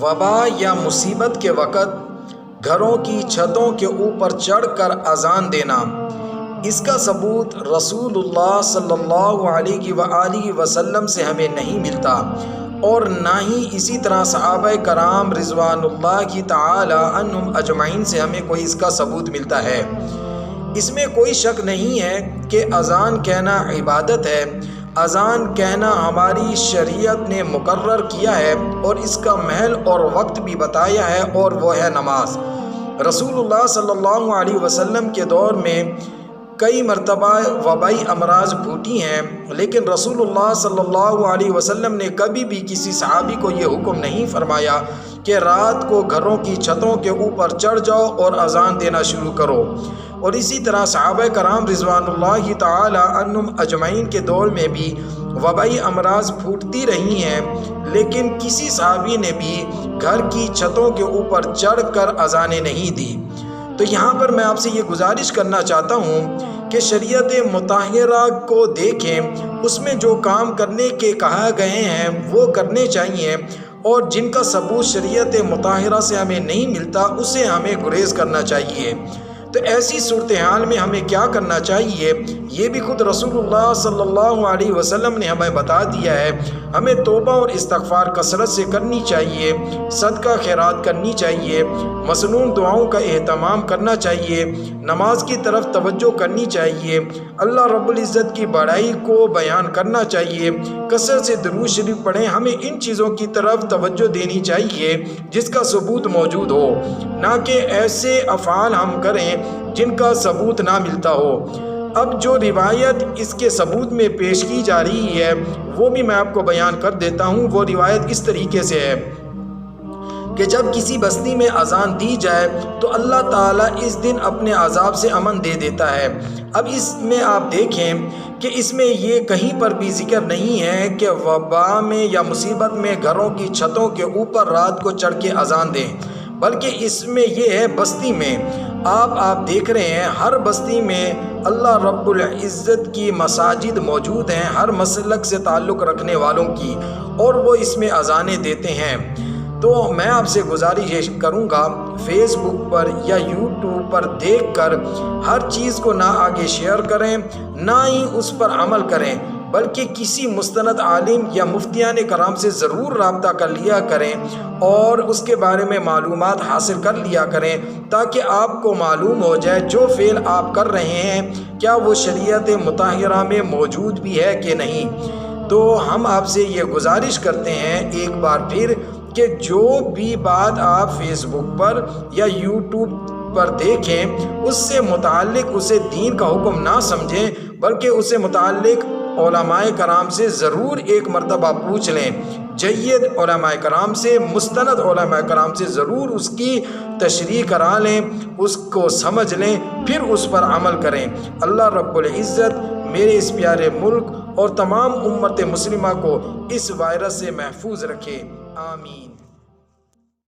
وبا یا مصیبت کے وقت گھروں کی چھتوں کے اوپر چڑھ کر اذان دینا، اس کا ثبوت رسول اللہ صلی اللہ علیہ وآلہ وسلم سے ہمیں نہیں ملتا، اور نہ ہی اسی طرح صحابہ کرام رضوان اللہ تعالی عنہم اجمعین سے ہمیں کوئی اس کا ثبوت ملتا ہے۔ اس میں کوئی شک نہیں ہے کہ اذان کہنا عبادت ہے۔ اذان کہنا ہماری شریعت نے مقرر کیا ہے اور اس کا محل اور وقت بھی بتایا ہے، اور وہ ہے نماز۔ رسول اللہ صلی اللہ علیہ وسلم کے دور میں کئی مرتبہ وبائی امراض پھوٹی ہیں، لیکن رسول اللہ صلی اللہ علیہ وسلم نے کبھی بھی کسی صحابی کو یہ حکم نہیں فرمایا کہ رات کو گھروں کی چھتوں کے اوپر چڑھ جاؤ اور اذان دینا شروع کرو۔ اور اسی طرح صحابہ کرام رضوان اللہ تعالی عنہم اجمعین کے دور میں بھی وبائی امراض پھوٹتی رہی ہیں، لیکن کسی صحابی نے بھی گھر کی چھتوں کے اوپر چڑھ کر اذانیں نہیں دی۔ تو یہاں پر میں آپ سے یہ گزارش کرنا چاہتا ہوں کہ شریعت مطہرہ کو دیکھیں، اس میں جو کام کرنے کے کہا گئے ہیں وہ کرنے چاہیے، اور جن کا ثبوت شریعت مطہرہ سے ہمیں نہیں ملتا اسے ہمیں گریز کرنا چاہیے۔ تو ایسی صورتحال میں ہمیں کیا کرنا چاہیے، یہ بھی خود رسول اللہ صلی اللہ علیہ وسلم نے ہمیں بتا دیا ہے۔ ہمیں توبہ اور استغفار کثرت سے کرنی چاہیے، صدقہ خیرات کرنی چاہیے، مسنون دعاؤں کا اہتمام کرنا چاہیے، نماز کی طرف توجہ کرنی چاہیے، اللہ رب العزت کی بڑائی کو بیان کرنا چاہیے، کثرت سے درود شریف پڑھیں۔ ہمیں ان چیزوں کی طرف توجہ دینی چاہیے جس کا ثبوت موجود ہو، نہ کہ ایسے افعال ہم کریں جن کا ثبوت نہ ملتا ہو۔ اب جو روایت اس کے ثبوت میں پیش کی جا رہی ہے وہ بھی میں آپ کو بیان کر دیتا ہوں۔ وہ روایت اس طریقے سے ہے کہ جب کسی بستی میں اذان دی جائے تو اللہ تعالیٰ اس دن اپنے عذاب سے امن دے دیتا ہے۔ اب اس میں آپ دیکھیں کہ اس میں یہ کہیں پر بھی ذکر نہیں ہے کہ وبا میں یا مصیبت میں گھروں کی چھتوں کے اوپر رات کو چڑھ کے اذان دیں، بلکہ اس میں یہ ہے بستی میں۔ آپ دیکھ رہے ہیں ہر بستی میں اللہ رب العزت کی مساجد موجود ہیں، ہر مسلک سے تعلق رکھنے والوں کی، اور وہ اس میں اذانیں دیتے ہیں۔ تو میں آپ سے گزارش کروں گا، فیس بک پر یا یوٹیوب پر دیکھ کر ہر چیز کو نہ آگے شیئر کریں، نہ ہی اس پر عمل کریں، بلکہ کسی مستند عالم یا مفتیان کرام سے ضرور رابطہ کر لیا کریں اور اس کے بارے میں معلومات حاصل کر لیا کریں، تاکہ آپ کو معلوم ہو جائے جو فعل آپ کر رہے ہیں کیا وہ شریعت مطہرہ میں موجود بھی ہے کہ نہیں۔ تو ہم آپ سے یہ گزارش کرتے ہیں ایک بار پھر کہ جو بھی بات آپ فیس بک پر یا یوٹیوب پر دیکھیں اس سے متعلق اسے دین کا حکم نہ سمجھیں، بلکہ اسے متعلق علماء کرام سے ضرور ایک مرتبہ پوچھ لیں، جید علماء کرام سے، مستند علماء کرام سے ضرور اس کی تشریح کرا لیں، اس کو سمجھ لیں، پھر اس پر عمل کریں۔ اللہ رب العزت میرے اس پیارے ملک اور تمام امت مسلمہ کو اس وائرس سے محفوظ رکھے، آمین۔